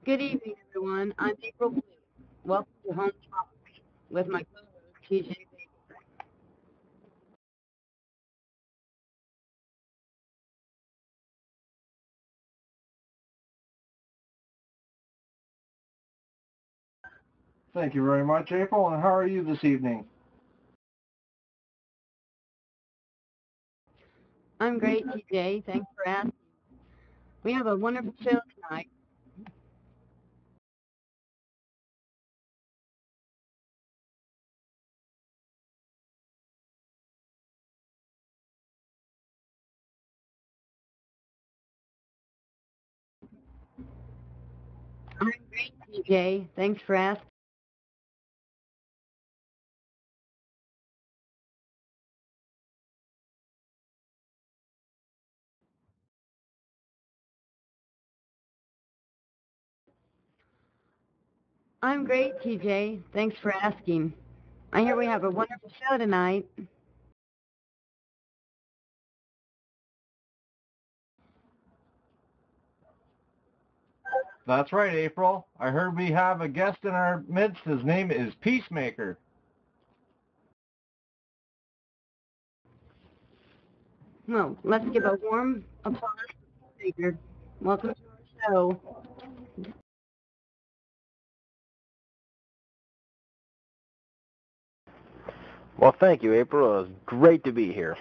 Good evening, everyone. I'm April Blue. Welcome to Home Talk with my co-host, TJ. Thank you very much, April. And how are you this evening? I'm great, TJ. Thanks for asking. We have a wonderful show tonight. I'm great, TJ. Thanks for asking. I'm great, TJ. Thanks for asking. I hear we have a wonderful show tonight. That's right, April. I heard we have a guest in our midst. His name is Peacemaker. Well, let's give a warm applause to the speaker. Welcome to our show. Well, thank you, April. It was great to be here.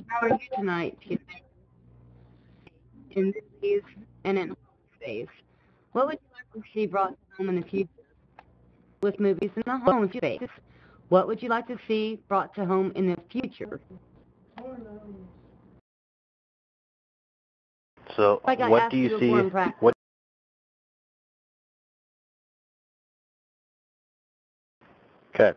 How are you tonight, TJ? In movies and in home space. What would you like to see brought to home in the future with movies in the home space? What would you like to see brought to home in the future? So, Like I what asked do you you before see? in practice. What? Okay.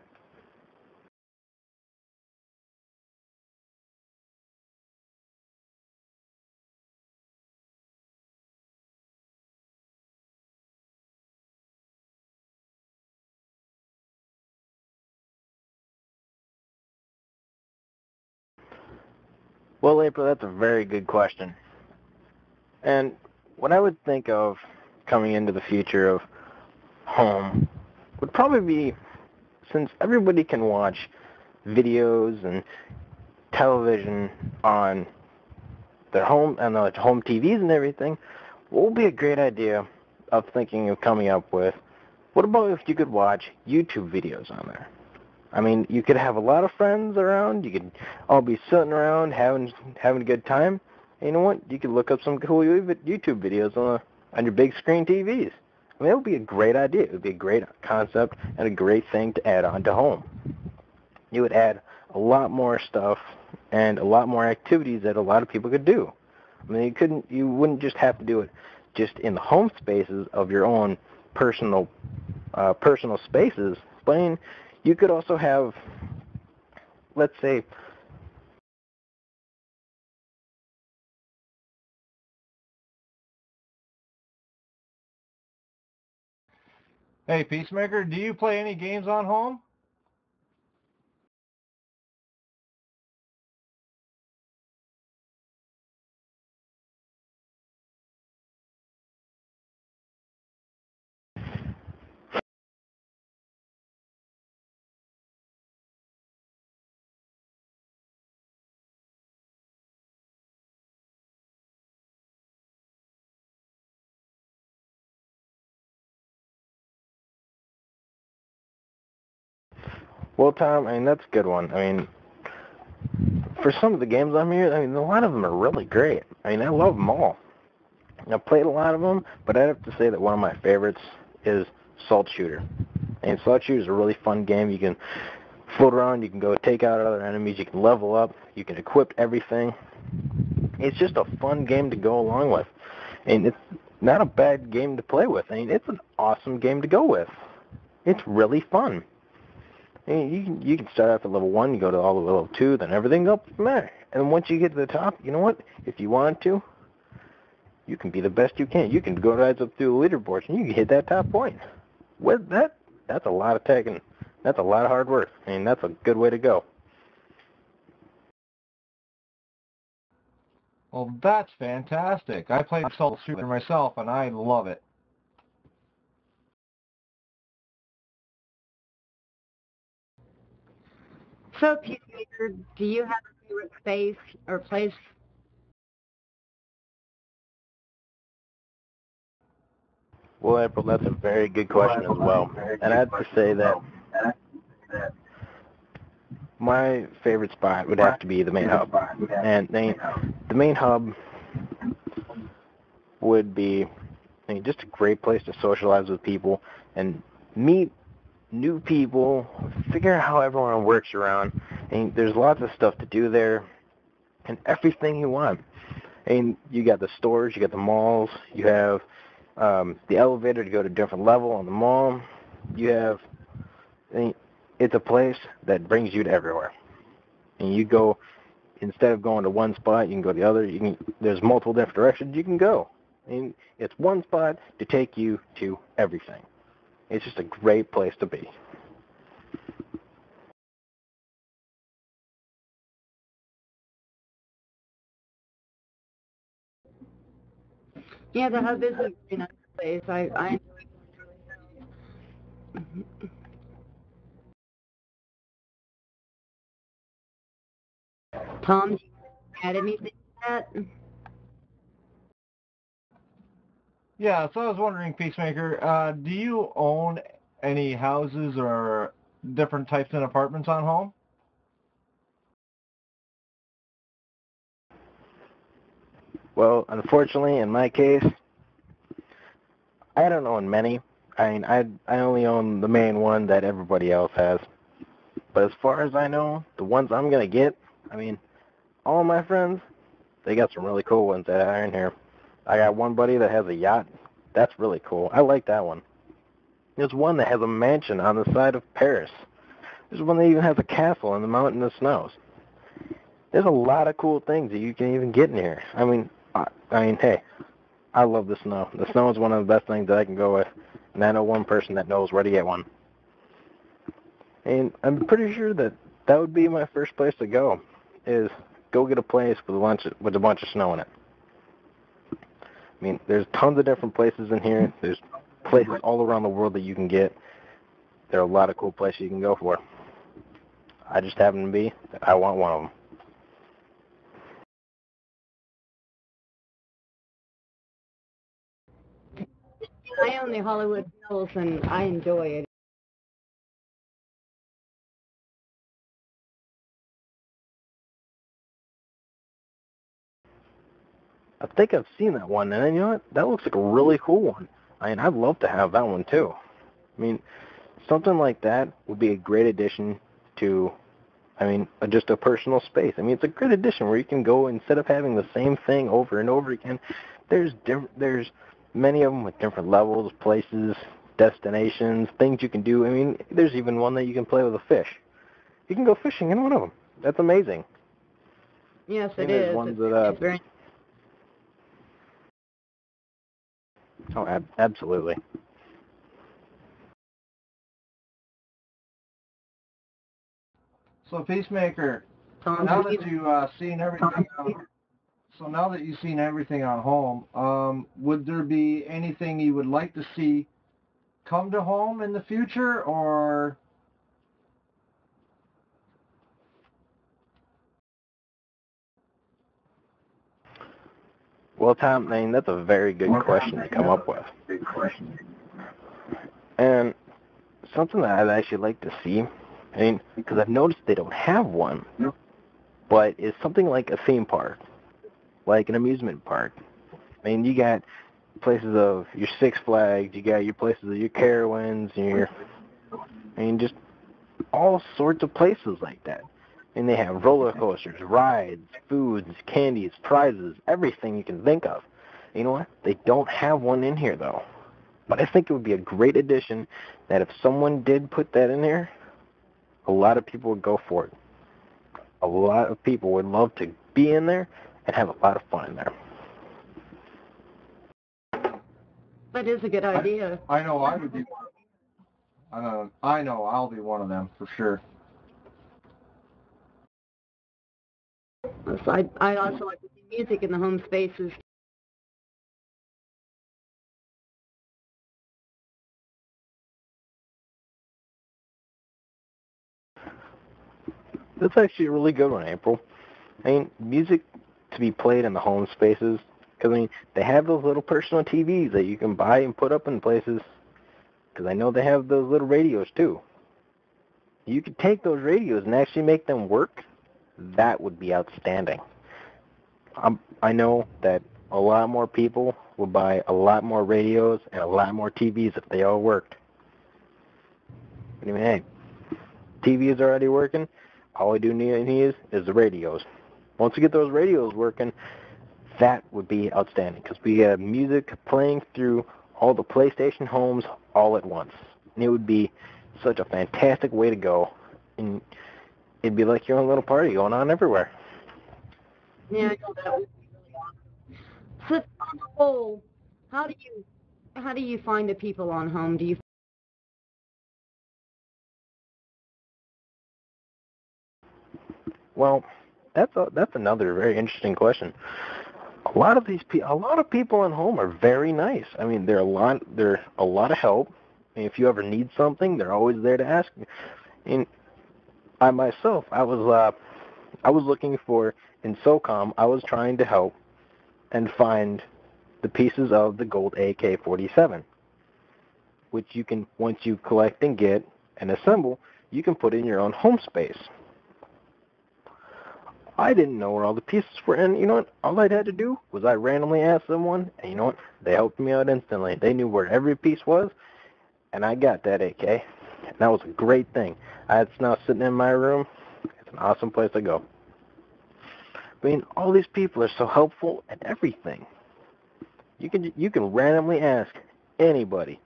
Well, April, that's a very good question. And what I would think of coming into the future of home would probably be, since everybody can watch videos and television on their home and their home TVs and everything, what would be a great idea of thinking of coming up with? What about if you could watch YouTube videos on there? I mean, you could have a lot of friends around. You could all be sitting around having a good time. And you know what? You could look up some cool YouTube videos on your big screen TVs. I mean, it would be a great idea. It would be a great concept and a great thing to add on to home. You would add a lot more stuff and a lot more activities that a lot of people could do. I mean, you wouldn't just have to do it just in the home spaces of your own personal spaces, but I mean, you could also have, let's say, Hey, Peacemaker, do you play any games on home? well, Tom, I mean, that's a good one. I mean, for some of the games I'm here, I mean, a lot of them are really great. I mean, I love them all. I've played a lot of them, but I'd have to say that one of my favorites is Salt Shooter. And Salt Shooter is a really fun game. You can float around, you can go take out other enemies, you can level up, you can equip everything. It's just a fun game to go along with. And it's not a bad game to play with. I mean, it's an awesome game to go with. It's really fun. I mean, you can start off at level 1, you go to all the way to level 2, then everything up from there. And once you get to the top, you know what? If you want to, you can be the best you can. You can go rise up through the leaderboards and you can hit that top point. With that, that's a lot of taking That's a lot of hard work. I mean, that's a good way to go. Well, that's fantastic. I played Soul Shooter myself, and I love it. So, Peacemaker, do you have a favorite space or place? Well, April, that's a very good question as well. And I have to say that my favorite spot would have to be the main hub. And the main hub would be, I mean, just a great place to socialize with people and meet new people, figure out how everyone works around. And there's lots of stuff to do there and everything you want. And you got the stores, you got the malls, you have the elevator to go to a different level on the mall. You have, I mean, it's a place that brings you to everywhere. And you go, instead of going to one spot, you can go to the other. There's multiple different directions you can go. And it's one spot to take you to everything. It's just a great place to be. Yeah, the hub is a really nice place. I Tom, do you add anything to that? Yeah, so I was wondering, Peacemaker, do you own any houses or different types of apartments on home? Well, unfortunately, in my case, I don't own many. I mean, I only own the main one that everybody else has. But as far as I know, the ones I'm going to get, I mean, all my friends, they got some really cool ones that are in here. I got one buddy that has a yacht. That's really cool. I like that one. There's one that has a mansion on the side of Paris. There's one that even has a castle in the mountain of snows. There's a lot of cool things that you can even get in here. I mean, hey, I love the snow. The snow is one of the best things that I can go with, and I know one person that knows where to get one. And I'm pretty sure that that would be my first place to go, is go get a place with a bunch of snow in it. I mean, there's tons of different places in here. There's places all around the world that you can get. There are a lot of cool places you can go for. I just happen to be that I want one of them. I own the Hollywood Hills, and I enjoy it. I think I've seen that one, and you know what? That looks like a really cool one. I mean, I'd love to have that one too. I mean, something like that would be a great addition to, I mean, just a personal space. I mean, it's a great addition where you can go, instead of having the same thing over and over again. There's many of them with different levels, places, destinations, things you can do. I mean, there's even one that you can play with a fish. You can go fishing in one of them. That's amazing. Yes, And it there's is. ones It's very. oh, absolutely. So, Peacemaker, Tom, now that you've seen everything so now that you've seen everything on home, would there be anything you would like to see come to home in the future, or Well, Tom, I mean, that's a very good question to come up with. And something that I'd actually like to see, I mean, because I've noticed they don't have one, but it's something like a theme park, like an amusement park. I mean, you got places of your Six Flags, you got your places of your Carowinds, I mean, just all sorts of places like that. And they have roller coasters, rides, foods, candies, prizes, everything you can think of. You know what? They don't have one in here, though. But I think it would be a great addition that if someone did put that in there, a lot of people would go for it. A lot of people would love to be in there and have a lot of fun in there. That is a good idea. I know I would be I know I'll be one of them for sure. So I also like to see music in the home spaces. That's actually a really good one, April. I mean, music to be played in the home spaces, because, I mean, they have those little personal TVs that you can buy and put up in places, because I know they have those little radios, too. You could take those radios and actually make them work. That would be outstanding. I know that a lot more people would buy a lot more radios and a lot more TVs if they all worked. But I mean, hey, TV is already working. All we do need is the radios. Once we get those radios working, that would be outstanding because we have music playing through all the PlayStation homes all at once. And it would be such a fantastic way to go. And it'd be like your own little party going on everywhere. Yeah, I know that would be really awesome. So on the whole, how do you find the people on home? Do you Well, that's another very interesting question. A lot of people at home are very nice. I mean, they're a lot of help. I mean, if you ever need something, they're always there to ask. And I myself, I was looking for in SOCOM. I was trying to help and find the pieces of the gold AK-47, which you can once you collect and get and assemble, you can put in your own home space. I didn't know where all the pieces were, and you know what? All I had to do was I randomly asked someone, and you know what? They helped me out instantly. They knew where every piece was, and I got that AK. And that was a great thing. It's now sitting in my room. It's an awesome place to go. I mean, all these people are so helpful at everything. You can randomly ask anybody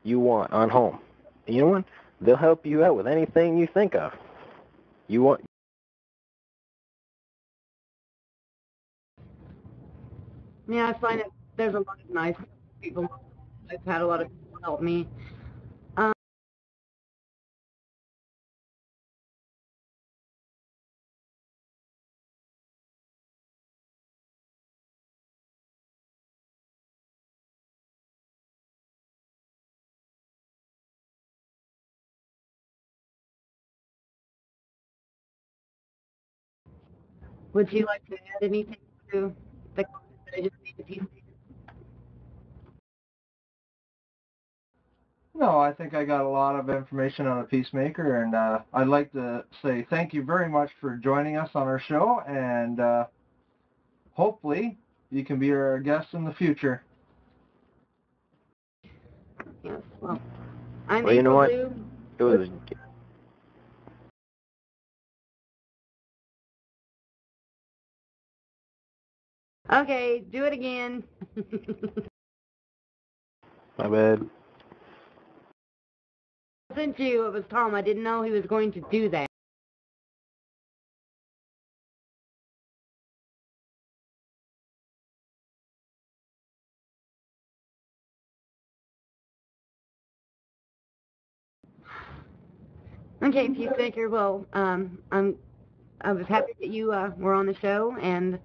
you want on home. And you know what? They'll help you out with anything you think of. You want Yeah, I find that there's a lot of nice people. I've had a lot of people help me. Um, would you like to add anything to the comments that I just made a few? No, I think I got a lot of information on a peacemaker, and I'd like to say thank you very much for joining us on our show, and hopefully you can be our guest in the future. Yes. Well, I'm well, you know April what? Lou. It was Okay, do it again. my bad. It wasn't you. It was Tom. I didn't know he was going to do that. Okay, Peacemaker. Well, I was happy that you were on the show, and